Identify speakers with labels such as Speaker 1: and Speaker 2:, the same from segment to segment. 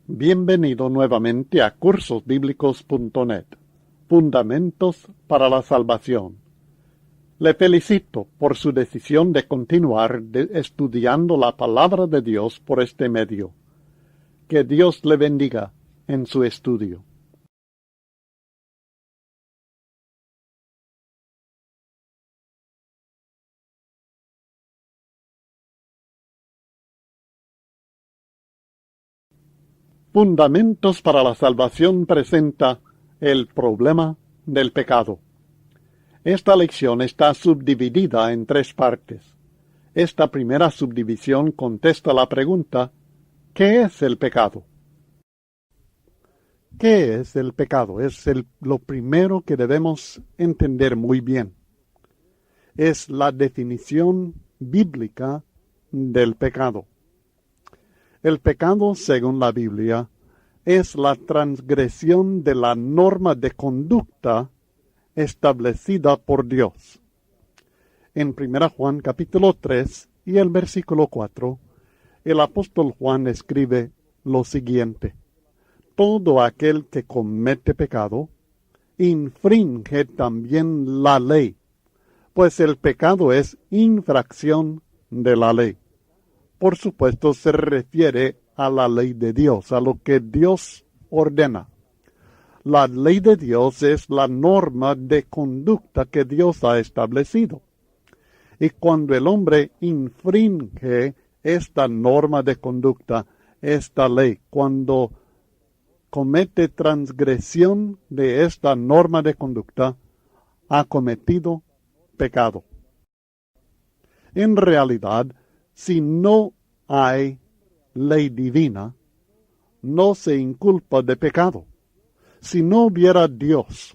Speaker 1: Bienvenido nuevamente a cursosbíblicos.net, Fundamentos para la Salvación. Le felicito por su decisión de continuar estudiando la palabra de Dios por este medio. Que Dios le bendiga en su estudio. Fundamentos para la Salvación presenta el problema del pecado. Esta lección está subdividida en 3 partes. Esta primera subdivisión contesta la pregunta: ¿qué es el pecado? ¿Qué es el pecado? Es lo primero que debemos entender muy bien. Es la definición bíblica del pecado. El pecado, según la Biblia, es la transgresión de la norma de conducta establecida por Dios. En 1 Juan capítulo 3 y el versículo 4, el apóstol Juan escribe lo siguiente: todo aquel que comete pecado, infringe también la ley, pues el pecado es infracción de la ley. Por supuesto, se refiere a la ley de Dios, a lo que Dios ordena. La ley de Dios es la norma de conducta que Dios ha establecido. Y cuando el hombre infringe esta norma de conducta, esta ley, cuando comete transgresión de esta norma de conducta, ha cometido pecado. En realidad, si no hay ley divina, no se inculpa de pecado. Si no hubiera Dios,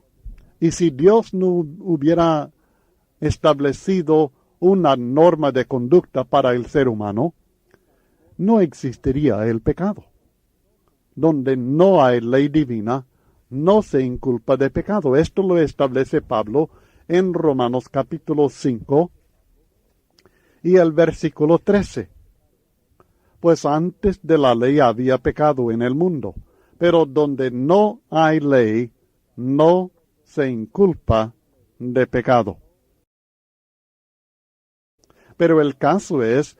Speaker 1: y si Dios no hubiera establecido una norma de conducta para el ser humano, no existiría el pecado. Donde no hay ley divina, no se inculpa de pecado. Esto lo establece Pablo en Romanos capítulo 5 y el versículo 13. Pues antes de la ley había pecado en el mundo, pero donde no hay ley, no se inculpa de pecado. Pero el caso es,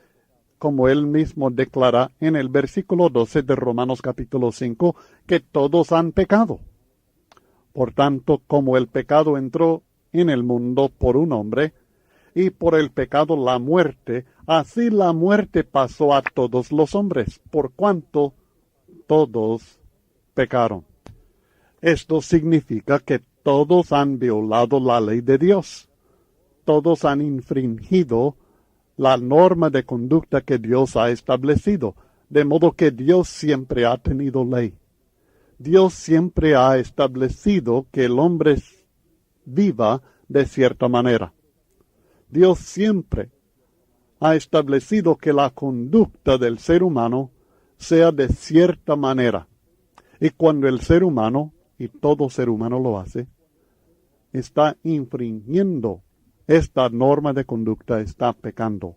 Speaker 1: como él mismo declara en el versículo 12 de Romanos capítulo 5, que todos han pecado. Por tanto, como el pecado entró en el mundo por un hombre, y por el pecado la muerte, así la muerte pasó a todos los hombres, por cuanto todos pecaron. Esto significa que todos han violado la ley de Dios. Todos han infringido la norma de conducta que Dios ha establecido, de modo que Dios siempre ha tenido ley. Dios siempre ha establecido que el hombre viva de cierta manera. Dios siempre ha establecido que la conducta del ser humano sea de cierta manera. Y cuando el ser humano, y todo ser humano lo hace, está infringiendo esta norma de conducta, está pecando.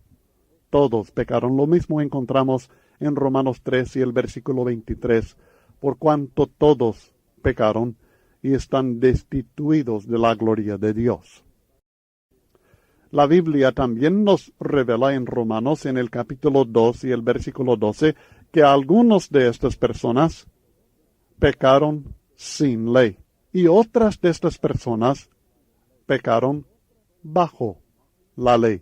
Speaker 1: Todos pecaron. Lo mismo encontramos en Romanos 3 y el versículo 23. Por cuanto todos pecaron y están destituidos de la gloria de Dios. La Biblia también nos revela en Romanos en el capítulo 2 y el versículo 12 que algunos de estas personas pecaron sin ley y otras de estas personas pecaron bajo la ley.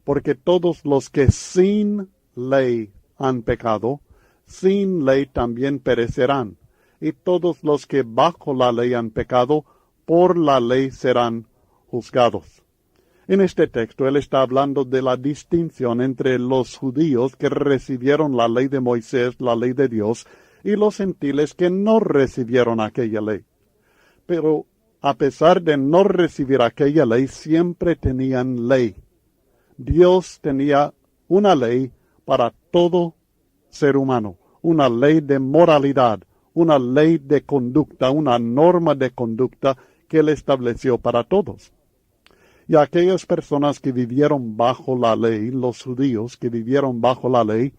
Speaker 1: Porque todos los que sin ley han pecado, sin ley también perecerán. Y todos los que bajo la ley han pecado, por la ley serán juzgados. En este texto él está hablando de la distinción entre los judíos que recibieron la ley de Moisés, la ley de Dios, y los gentiles que no recibieron aquella ley. Pero a pesar de no recibir aquella ley, siempre tenían ley. Dios tenía una ley para todo ser humano, una ley de moralidad, una ley de conducta, una norma de conducta que él estableció para todos. Y aquellas personas que vivieron bajo la ley, los judíos que vivieron bajo la ley,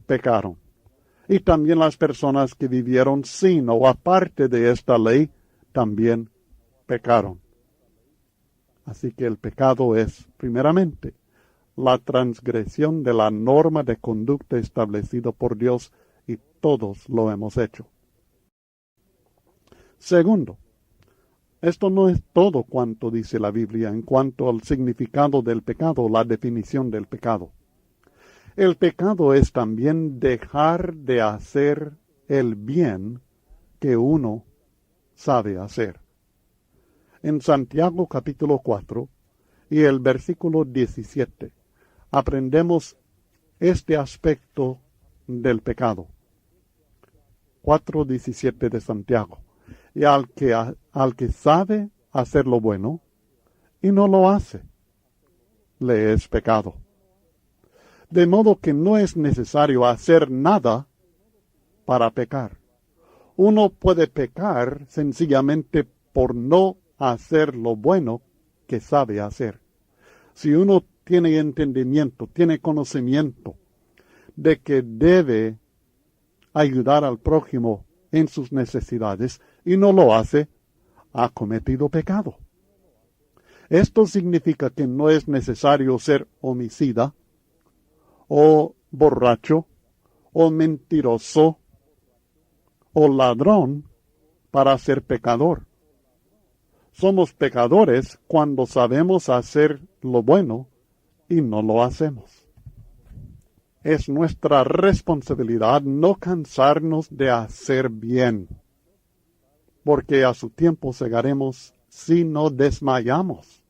Speaker 1: pecaron. Y también las personas que vivieron sin o aparte de esta ley también pecaron. Así que el pecado es, primeramente, la transgresión de la norma de conducta establecida por Dios, y todos lo hemos hecho. Segundo, esto no es todo cuanto dice la Biblia en cuanto al significado del pecado, la definición del pecado. El pecado es también dejar de hacer el bien que uno sabe hacer. En Santiago capítulo 4 y el versículo 17 aprendemos este aspecto del pecado. 4:17 de Santiago. Y al que sabe hacer lo bueno y no lo hace, le es pecado. De modo que no es necesario hacer nada para pecar. Uno puede pecar sencillamente por no hacer lo bueno que sabe hacer. Si uno tiene entendimiento, tiene conocimiento de que debe ayudar al prójimo en sus necesidades y no lo hace, ha cometido pecado. Esto significa que no es necesario ser homicida, o borracho, o mentiroso, o ladrón para ser pecador. Somos pecadores cuando sabemos hacer lo bueno y no lo hacemos. Es nuestra responsabilidad no cansarnos de hacer bien, porque a su tiempo segaremos si no desmayamos,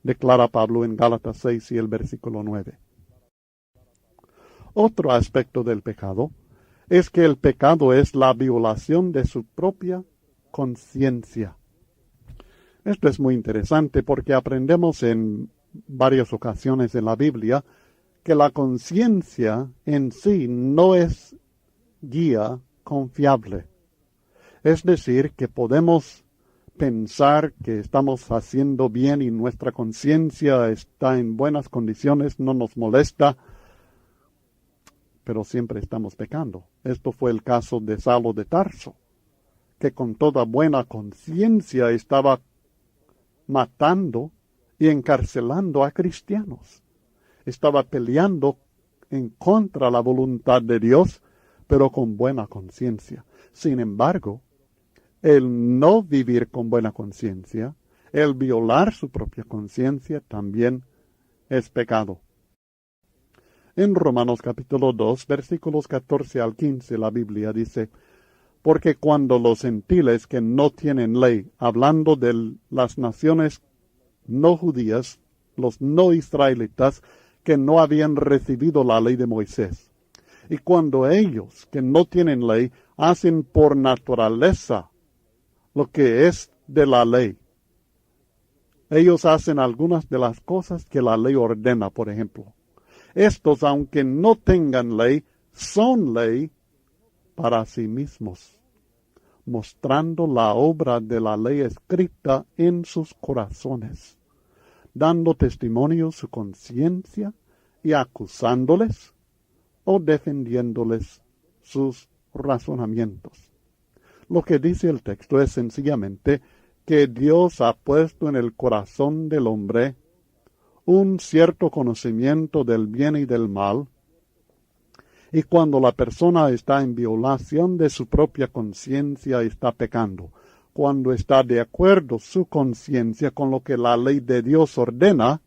Speaker 1: declara Pablo en Gálatas 6 y el versículo 9. Otro aspecto del pecado es que el pecado es la violación de su propia conciencia. Esto es muy interesante porque aprendemos en varias ocasiones en la Biblia que la conciencia en sí no es guía confiable. Es decir, que podemos pensar que estamos haciendo bien y nuestra conciencia está en buenas condiciones, no nos molesta, pero siempre estamos pecando. Esto fue el caso de Saulo de Tarso, que con toda buena conciencia estaba matando y encarcelando a cristianos. Estaba peleando en contra de la voluntad de Dios, pero con buena conciencia. Sin embargo, el no vivir con buena conciencia, el violar su propia conciencia, también es pecado. En Romanos capítulo 2, versículos 14 al 15, la Biblia dice: porque cuando los gentiles que no tienen ley, hablando de las naciones no judías, los no israelitas, que no habían recibido la ley de Moisés, y cuando ellos, que no tienen ley, hacen por naturaleza lo que es de la ley, ellos hacen algunas de las cosas que la ley ordena, por ejemplo. Estos, aunque no tengan ley, son ley para sí mismos, mostrando la obra de la ley escrita en sus corazones, dando testimonio su conciencia y acusándoles o defendiéndoles sus razonamientos. Lo que dice el texto es sencillamente que Dios ha puesto en el corazón del hombre un cierto conocimiento del bien y del mal, y cuando la persona está en violación de su propia conciencia, está pecando. Cuando está de acuerdo su conciencia con lo que la ley de Dios ordena,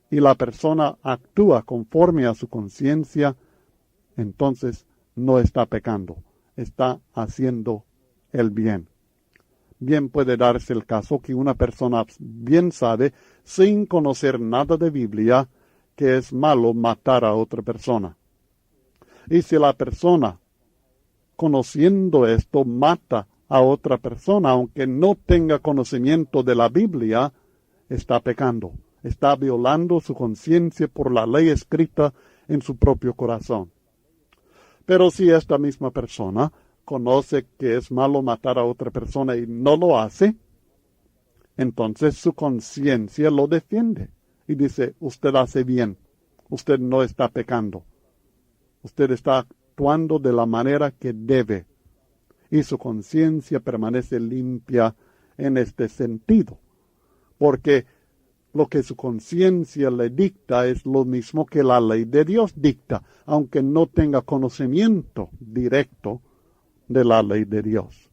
Speaker 1: y la persona actúa conforme a su conciencia, entonces no está pecando, está haciendo el bien. Bien puede darse el caso que una persona bien sabe, sin conocer nada de Biblia, que es malo matar a otra persona. Y si la persona, conociendo esto, mata a otra persona, aunque no tenga conocimiento de la Biblia, está pecando, está violando su conciencia por la ley escrita en su propio corazón. Pero si esta misma persona conoce que es malo matar a otra persona y no lo hace, entonces su conciencia lo defiende y dice: usted hace bien, usted no está pecando, usted está actuando de la manera que debe, y su conciencia permanece limpia en este sentido, porque lo que su conciencia le dicta es lo mismo que la ley de Dios dicta, aunque no tenga conocimiento directo de la ley de Dios.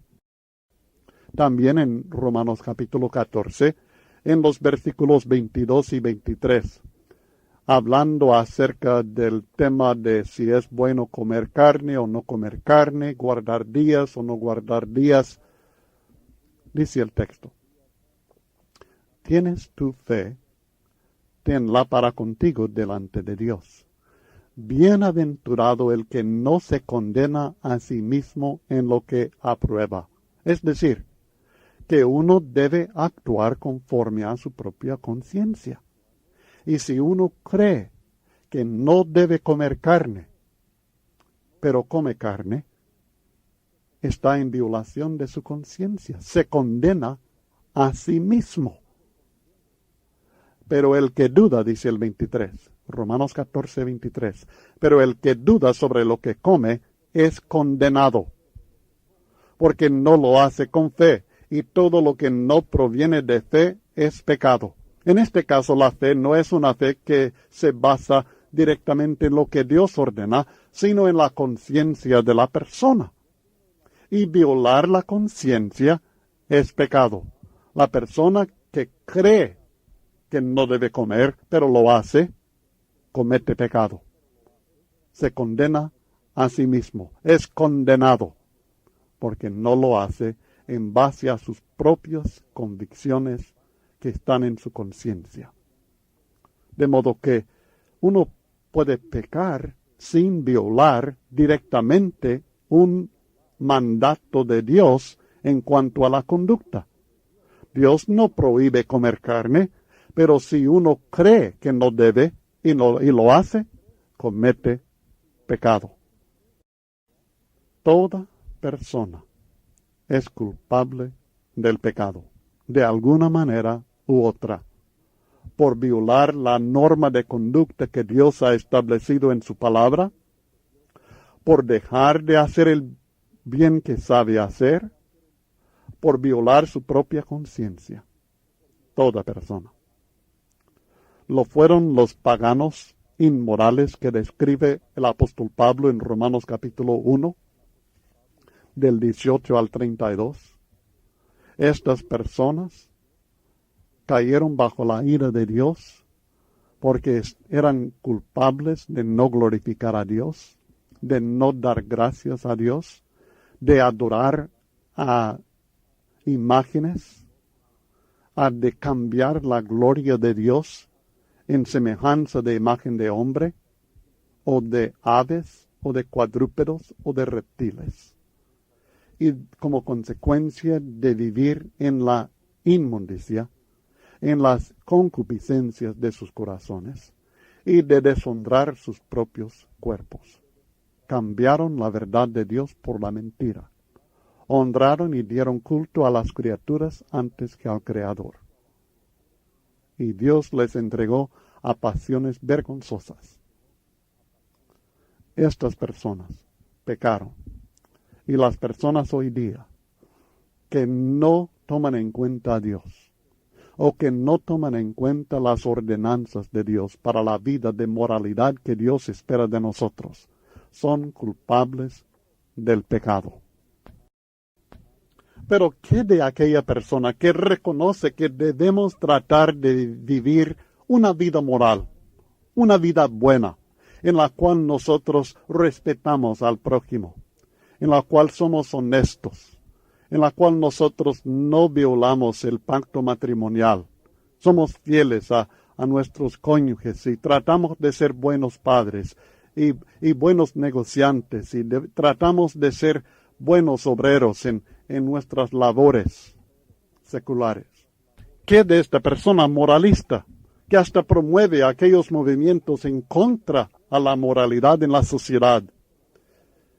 Speaker 1: También en Romanos capítulo 14, en los versículos 22 y 23, hablando acerca del tema de si es bueno comer carne o no comer carne, guardar días o no guardar días, dice el texto: ¿tienes tu fe? Tenla para contigo delante de Dios. Bienaventurado el que no se condena a sí mismo en lo que aprueba. Es decir, que uno debe actuar conforme a su propia conciencia. Y si uno cree que no debe comer carne, pero come carne, está en violación de su conciencia. Se condena a sí mismo. Pero el que duda, dice el 23, Romanos 14, 23, pero el que duda sobre lo que come es condenado, porque no lo hace con fe, y todo lo que no proviene de fe es pecado. En este caso, la fe no es una fe que se basa directamente en lo que Dios ordena, sino en la conciencia de la persona. Y violar la conciencia es pecado. La persona que cree que no debe comer, pero lo hace, comete pecado. Se condena a sí mismo. Es condenado porque no lo hace en base a sus propias convicciones que están en su conciencia. De modo que uno puede pecar sin violar directamente un mandato de Dios en cuanto a la conducta. Dios no prohíbe comer carne, pero si uno cree que no debe y lo hace, comete pecado. Toda persona es culpable del pecado, de alguna manera u otra, por violar la norma de conducta que Dios ha establecido en su palabra, por dejar de hacer el bien que sabe hacer, por violar su propia conciencia. Toda persona. Lo fueron los paganos inmorales que describe el apóstol Pablo en Romanos capítulo 1, del 18 al 32. Estas personas cayeron bajo la ira de Dios porque eran culpables de no glorificar a Dios, de no dar gracias a Dios, de adorar a imágenes, de cambiar la gloria de Dios en semejanza de imagen de hombre, o de aves, o de cuadrúpedos, o de reptiles. Y como consecuencia de vivir en la inmundicia, en las concupiscencias de sus corazones, y de deshonrar sus propios cuerpos. Cambiaron la verdad de Dios por la mentira. Honraron y dieron culto a las criaturas antes que al Creador. Y Dios les entregó a pasiones vergonzosas. Estas personas pecaron. Y las personas hoy día que no toman en cuenta a Dios, o que no toman en cuenta las ordenanzas de Dios para la vida de moralidad que Dios espera de nosotros, son culpables del pecado. Pero ¿qué de aquella persona que reconoce que debemos tratar de vivir una vida moral, una vida buena, en la cual nosotros respetamos al prójimo, en la cual somos honestos, en la cual nosotros no violamos el pacto matrimonial, somos fieles a nuestros cónyuges y tratamos de ser buenos padres y buenos negociantes y tratamos de ser buenos obreros en nuestras labores seculares? ¿Qué de esta persona moralista que hasta promueve aquellos movimientos en contra a la moralidad en la sociedad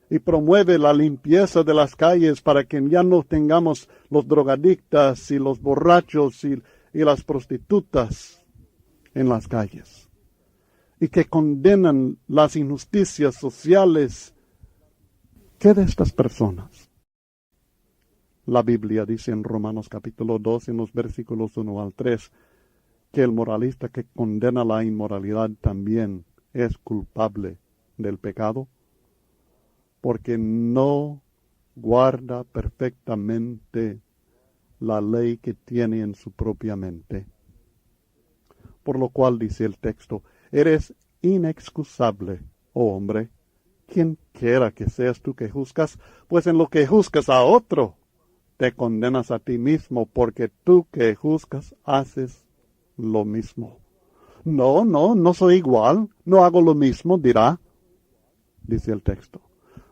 Speaker 1: y promueve la limpieza de las calles para que ya no tengamos los drogadictas y los borrachos y las prostitutas en las calles, y que condenan las injusticias sociales ¿Qué de estas personas? La Biblia dice en Romanos capítulo 2, en los versículos 1 al 3, que el moralista que condena la inmoralidad también es culpable del pecado, porque no guarda perfectamente la ley que tiene en su propia mente. Por lo cual dice el texto, eres inexcusable, oh hombre, quien quiera que seas tú que juzgas, pues en lo que juzgas a otro, te condenas a ti mismo, porque tú que juzgas haces lo mismo. No soy igual, no hago lo mismo, dirá, dice el texto.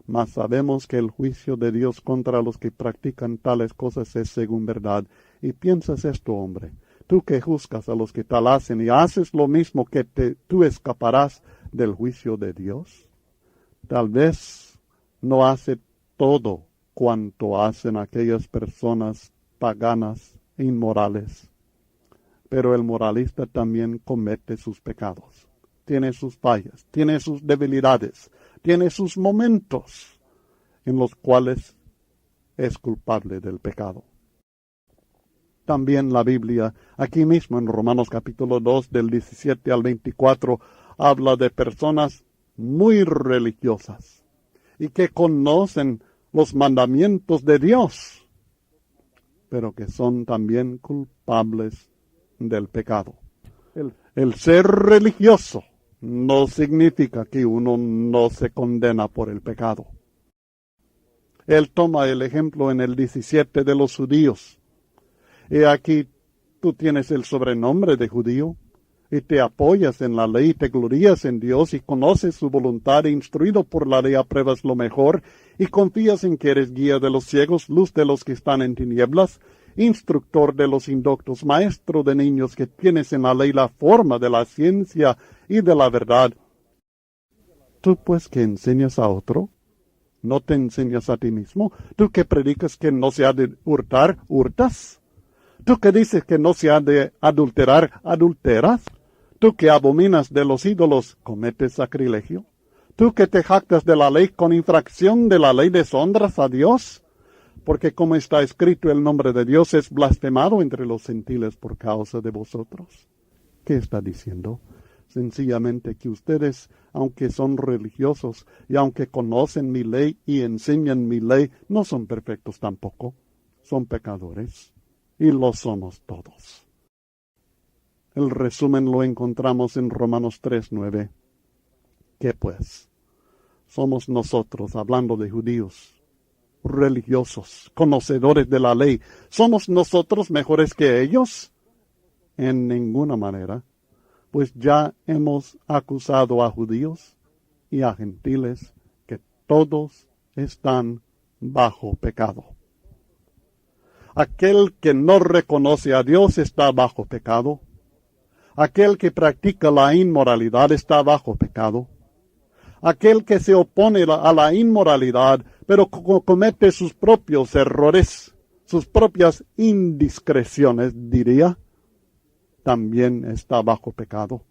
Speaker 1: Mas sabemos que el juicio de Dios contra los que practican tales cosas es según verdad. Y piensas esto, hombre, tú que juzgas a los que tal hacen y haces lo mismo, que tú escaparás del juicio de Dios. Tal vez no hace todo cuanto hacen aquellas personas paganas e inmorales, pero el moralista también comete sus pecados. Tiene sus fallas, tiene sus debilidades, tiene sus momentos en los cuales es culpable del pecado. También la Biblia, aquí mismo en Romanos capítulo 2, del 17 al 24, habla de personas muy religiosas y que conocen los mandamientos de Dios, pero que son también culpables del pecado. El ser religioso no significa que uno no se condena por el pecado. Él toma el ejemplo en el 17 de los judíos. Y aquí tú tienes el sobrenombre de judío, y te apoyas en la ley, te glorías en Dios y conoces su voluntad, e instruido por la ley apruebas lo mejor, y confías en que eres guía de los ciegos, luz de los que están en tinieblas, instructor de los indoctos, maestro de niños, que tienes en la ley la forma de la ciencia y de la verdad. Tú pues que enseñas a otro, ¿no te enseñas a ti mismo? Tú que predicas que no se ha de hurtar, ¿hurtas? Tú que dices que no se ha de adulterar, ¿adulteras? Tú que abominas de los ídolos, ¿cometes sacrilegio? Tú que te jactas de la ley, con infracción de la ley deshonras a Dios, porque como está escrito, el nombre de Dios es blasfemado entre los gentiles por causa de vosotros. ¿Qué está diciendo? Sencillamente que ustedes, aunque son religiosos y aunque conocen mi ley y enseñan mi ley, no son perfectos tampoco. Son pecadores. Y lo somos todos. El resumen lo encontramos en Romanos 3:9. ¿Qué pues? Somos nosotros, hablando de judíos, religiosos, conocedores de la ley. ¿Somos nosotros mejores que ellos? En ninguna manera, pues ya hemos acusado a judíos y a gentiles que todos están bajo pecado. Aquel que no reconoce a Dios está bajo pecado. Aquel que practica la inmoralidad está bajo pecado. Aquel que se opone a la inmoralidad, pero comete sus propios errores, sus propias indiscreciones, diría, también está bajo pecado.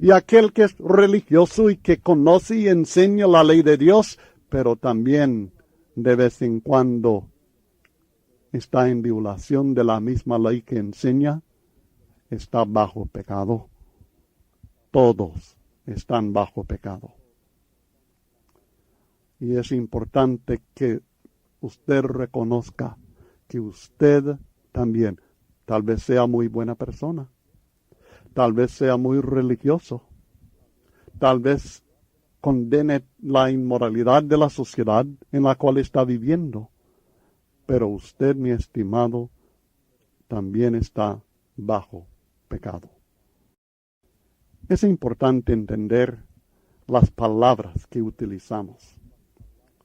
Speaker 1: Y aquel que es religioso y que conoce y enseña la ley de Dios, pero también de vez en cuando está en violación de la misma ley que enseña, está bajo pecado. Todos están bajo pecado. Y es importante que usted reconozca que usted también, tal vez sea muy buena persona, tal vez sea muy religioso, tal vez condene la inmoralidad de la sociedad en la cual está viviendo, pero usted, mi estimado, también está bajo pecado. Es importante entender las palabras que utilizamos.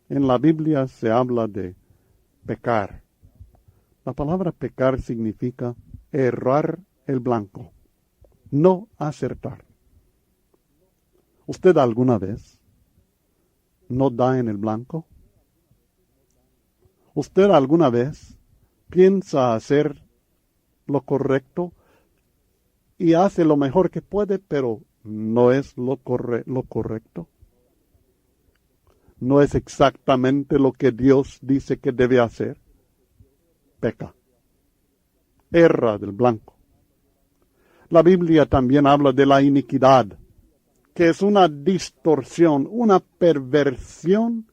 Speaker 1: En la Biblia se habla de pecar. La palabra pecar significa errar el blanco, no acertar. ¿Usted alguna vez no da en el blanco? ¿Usted alguna vez piensa hacer lo correcto y hace lo mejor que puede, pero no es lo correcto? no es exactamente lo que Dios dice que debe hacer, peca. Erra del blanco. La Biblia también habla de la iniquidad, que es una distorsión, una perversión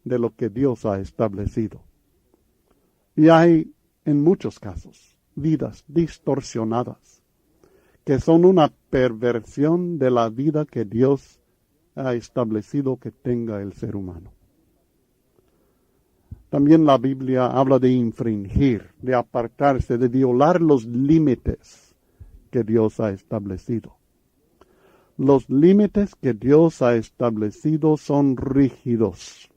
Speaker 1: de lo que Dios ha establecido. Y hay, en muchos casos, vidas distorsionadas, que son una perversión de la vida que Dios ha establecido que tenga el ser humano. También la Biblia habla de infringir, de apartarse, de violar los límites que Dios ha establecido. Los límites que Dios ha establecido son rígidos.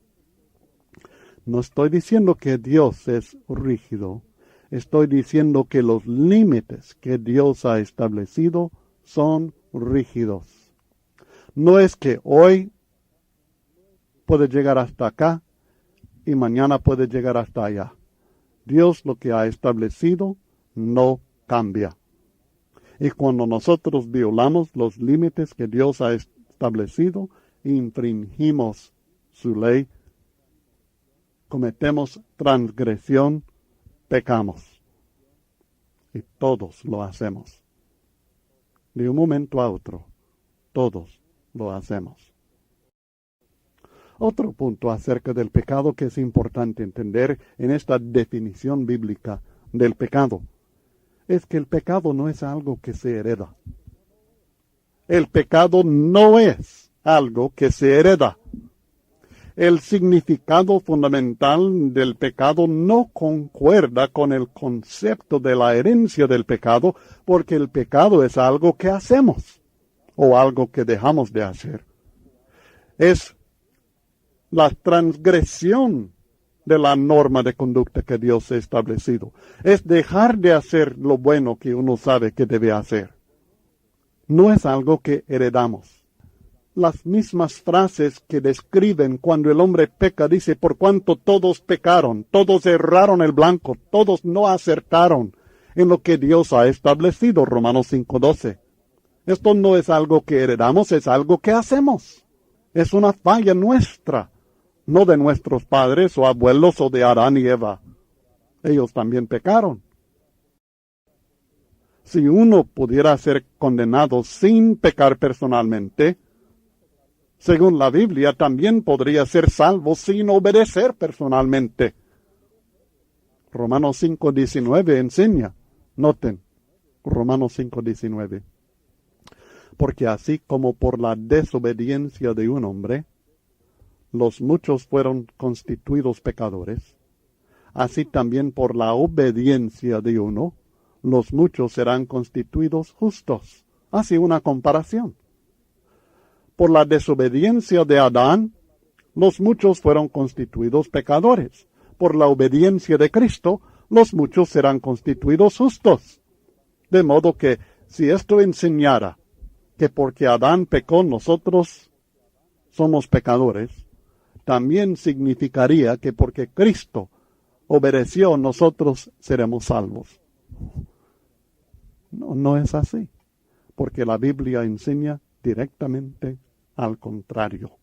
Speaker 1: No estoy diciendo que Dios es rígido. Estoy diciendo que los límites que Dios ha establecido son rígidos. No es que hoy puede llegar hasta acá y mañana puede llegar hasta allá. Dios lo que ha establecido no cambia. Y cuando nosotros violamos los límites que Dios ha establecido, infringimos su ley, cometemos transgresión, pecamos. Y todos lo hacemos. De un momento a otro, todos lo hacemos. Otro punto acerca del pecado que es importante entender en esta definición bíblica del pecado es que el pecado no es algo que se hereda. El pecado no es algo que se hereda. El significado fundamental del pecado no concuerda con el concepto de la herencia del pecado, porque el pecado es algo que hacemos o algo que dejamos de hacer. Es la transgresión de la norma de conducta que Dios ha establecido. Es dejar de hacer lo bueno que uno sabe que debe hacer. No es algo que heredamos. Las mismas frases que describen cuando el hombre peca, dice, por cuanto todos pecaron, todos erraron el blanco, todos no acertaron en lo que Dios ha establecido, Romanos 5:12. Esto no es algo que heredamos, es algo que hacemos. Es una falla nuestra, no de nuestros padres o abuelos o de Adán y Eva. Ellos también pecaron. Si uno pudiera ser condenado sin pecar personalmente, según la Biblia, también podría ser salvo sin obedecer personalmente. Romanos 5:19 enseña. Noten, Romanos 5:19. Porque así como por la desobediencia de un hombre, los muchos fueron constituidos pecadores, así también por la obediencia de uno, los muchos serán constituidos justos. Hace una comparación. Por la desobediencia de Adán, los muchos fueron constituidos pecadores. Por la obediencia de Cristo, los muchos serán constituidos justos. De modo que, si esto enseñara que porque Adán pecó nosotros somos pecadores, también significaría que porque Cristo obedeció nosotros seremos salvos. No es así, porque la Biblia enseña directamente al contrario.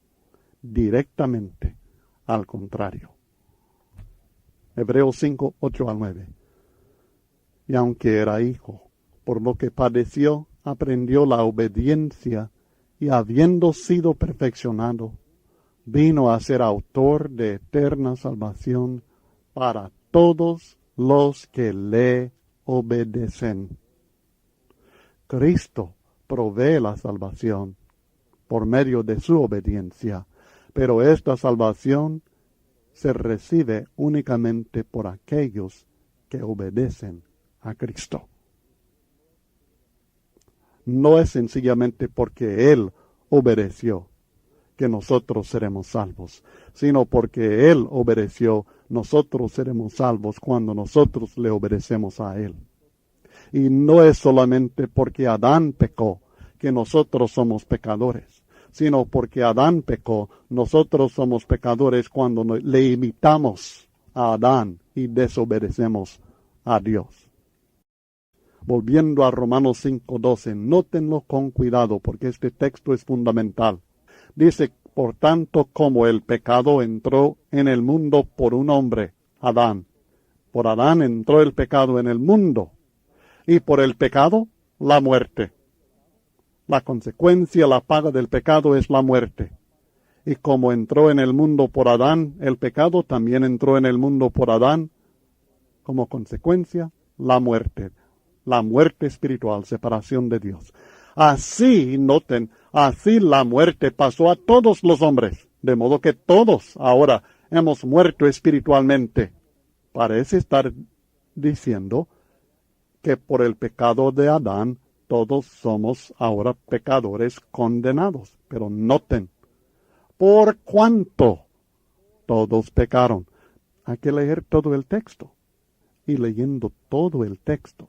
Speaker 1: Directamente al contrario. Hebreos 5:8-9. Y aunque era hijo, por lo que padeció, aprendió la obediencia y habiendo sido perfeccionado, vino a ser autor de eterna salvación para todos los que le obedecen. Cristo provee la salvación por medio de su obediencia, pero esta salvación se recibe únicamente por aquellos que obedecen a Cristo. No es sencillamente porque Él obedeció que nosotros seremos salvos, sino porque Él obedeció, nosotros seremos salvos cuando nosotros le obedecemos a Él. Y no es solamente porque Adán pecó que nosotros somos pecadores, sino porque Adán pecó, nosotros somos pecadores cuando le imitamos a Adán y desobedecemos a Dios. Volviendo a Romanos 5:12, nótenlo con cuidado porque este texto es fundamental. Dice, Por tanto, como el pecado entró en el mundo por un hombre, Adán, por Adán entró el pecado en el mundo, y por el pecado, la muerte. La consecuencia, la paga del pecado es la muerte. Y como entró en el mundo por Adán, el pecado también entró en el mundo por Adán. Como consecuencia, la muerte espiritual, separación de Dios. Así, noten, así la muerte pasó a todos los hombres, de modo que todos ahora hemos muerto espiritualmente. Parece estar diciendo que por el pecado de Adán, todos somos ahora pecadores condenados. Pero noten, por cuanto todos pecaron. Hay que leer todo el texto. Y leyendo todo el texto,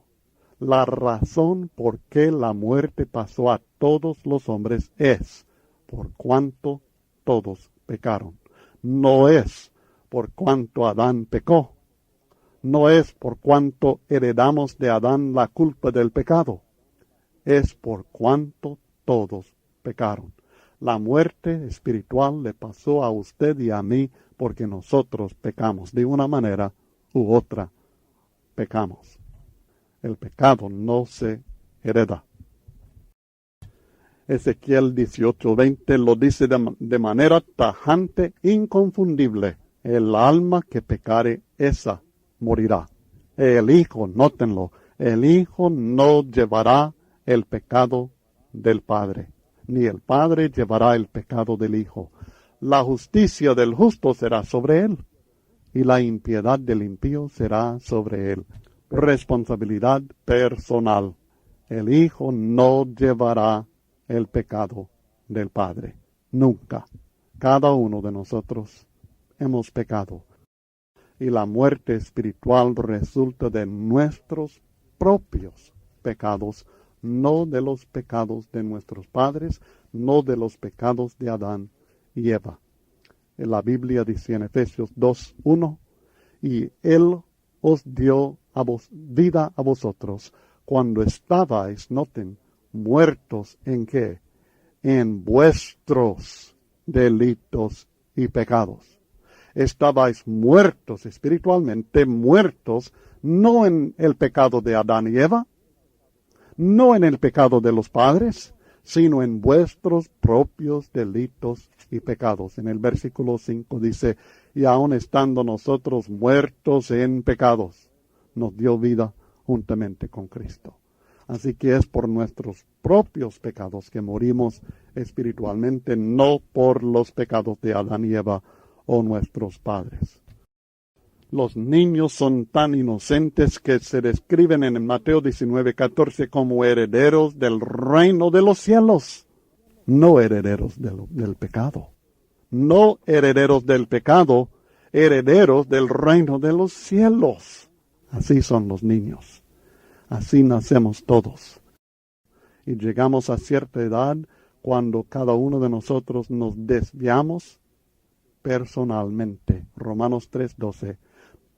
Speaker 1: la razón por qué la muerte pasó a todos los hombres es por cuanto todos pecaron. No es por cuanto Adán pecó. No es por cuanto heredamos de Adán la culpa del pecado. Es por cuanto todos pecaron. La muerte espiritual le pasó a usted y a mí porque nosotros pecamos. De una manera u otra pecamos. El pecado no se hereda. Ezequiel 18:20 lo dice de manera tajante, inconfundible. El alma que pecare, esa morirá. El Hijo, nótenlo, el Hijo no llevará el pecado del Padre, ni el Padre llevará el pecado del Hijo. La justicia del justo será sobre él, y la impiedad del impío será sobre él. Responsabilidad personal. El Hijo no llevará el pecado del Padre. Nunca. Cada uno de nosotros hemos pecado. Y la muerte espiritual resulta de nuestros propios pecados, no de los pecados de nuestros padres, no de los pecados de Adán y Eva. La Biblia dice en Efesios 2:1, y Él os dio vida a vosotros cuando estabais, noten, muertos en qué, en vuestros delitos y pecados. Estabais muertos espiritualmente, muertos no en el pecado de Adán y Eva, no en el pecado de los padres, sino en vuestros propios delitos y pecados. En el versículo 5 dice, y aun estando nosotros muertos en pecados, nos dio vida juntamente con Cristo. Así que es por nuestros propios pecados que morimos espiritualmente, no por los pecados de Adán y Eva o nuestros padres. Los niños son tan inocentes que se describen en Mateo 19:14 como herederos del reino de los cielos, no herederos del pecado. No herederos del pecado, herederos del reino de los cielos. Así son los niños. Así nacemos todos. Y llegamos a cierta edad cuando cada uno de nosotros nos desviamos personalmente. Romanos 3:12.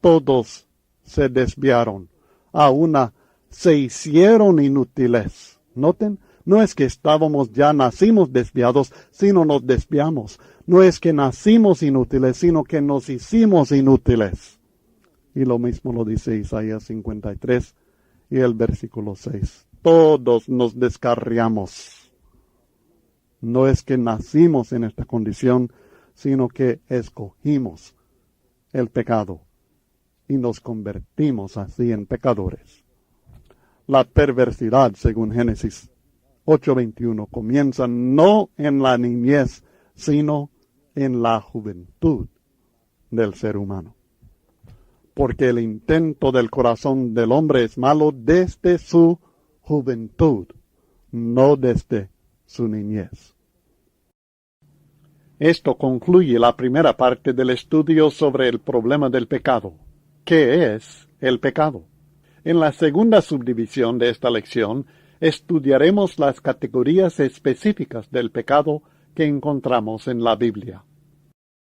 Speaker 1: Todos se desviaron. A una se hicieron inútiles. Noten, no es que nacimos desviados, sino nos desviamos. No es que nacimos inútiles, sino que nos hicimos inútiles. Y lo mismo lo dice Isaías 53 y el versículo 6. Todos nos descarriamos. No es que nacimos en esta condición, sino que escogimos el pecado y nos convertimos así en pecadores. La perversidad, según Génesis 8:21, comienza no en la niñez, sino en la juventud del ser humano. Porque el intento del corazón del hombre es malo desde su juventud, no desde su niñez. Esto concluye la primera parte del estudio sobre el problema del pecado. ¿Qué es el pecado? En la segunda subdivisión de esta lección estudiaremos las categorías específicas del pecado que encontramos en la Biblia.